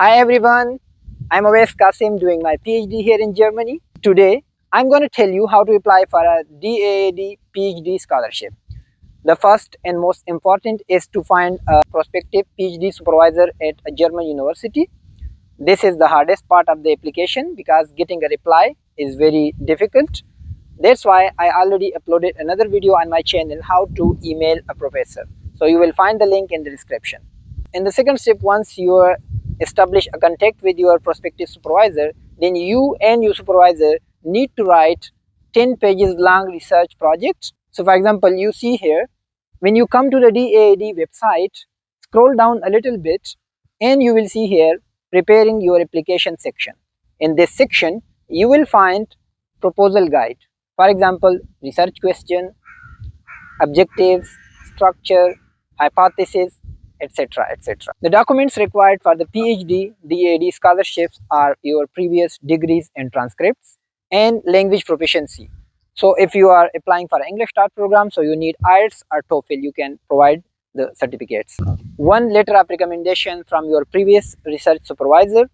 Hi everyone, I'm Awais Qasim doing my PhD here in Germany. Today, I'm going to tell you how to apply for a DAAD PhD scholarship. The first and most important is to find a prospective PhD supervisor at a German university. This is the hardest part of the application because getting a reply is very difficult. That's why I already uploaded another video on my channel how to email a professor. So you will find the link in the description. In the second step, once you establish a contact with your prospective supervisor, then you and your supervisor need to write 10 pages long research project. So for example, you see here, when you come to the DAAD website, scroll down a little bit and you will see here preparing your application section. In this section, you will find proposal guide. For example, research question, objectives, structure, hypothesis, etc. etc. The documents required for the PhD DAAD scholarships are your previous degrees and transcripts and language proficiency. So if you are applying for an English Start program, so you need IELTS or TOEFL, you can provide the certificates. One letter of recommendation from your previous research supervisor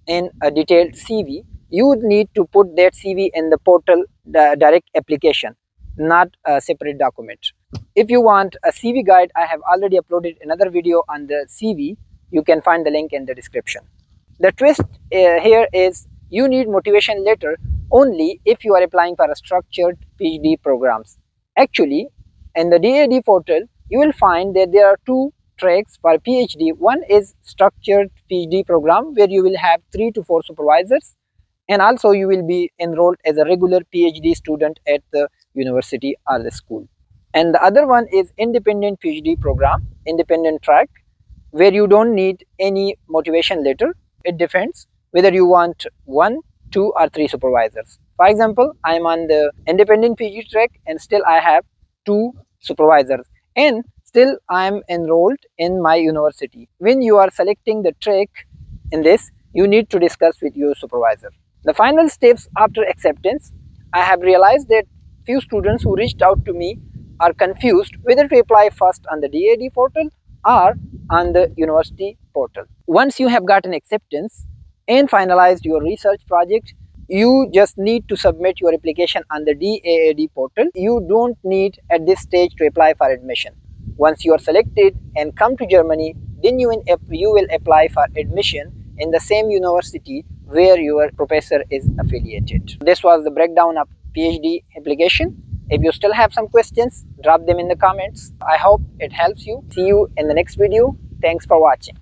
and a detailed CV. You would need to put that CV in the portal direct application, not a separate document. If you want a CV guide, I have already uploaded another video on the CV. You can find the link in the description. The twist here is you need motivation letter only if you are applying for a structured PhD programs. Actually, in the DAAD portal, you will find that there are two tracks for PhD. One is structured PhD program where you will have 3 to 4 supervisors, and also you will be enrolled as a regular PhD student at the university or the school. And the other one is independent PhD program, independent track, where you don't need any motivation letter. It depends whether you want 1, 2 or 3 supervisors. For example, I am on the independent PhD track and still I have 2 supervisors and still I am enrolled in my university. When you are selecting the track in this, you need to discuss with your supervisor. The final steps after acceptance, I have realized that few students who reached out to me are confused whether to apply first on the DAAD portal or on the university portal. Once you have gotten acceptance and finalized your research project, you just need to submit your application on the DAAD portal. You don't need at this stage to apply for admission. Once you are selected and come to Germany, then you will apply for admission in the same university where your professor is affiliated. This was the breakdown of PhD application. If you still have some questions, drop them in the comments. I hope it helps you. See you in the next video. Thanks for watching.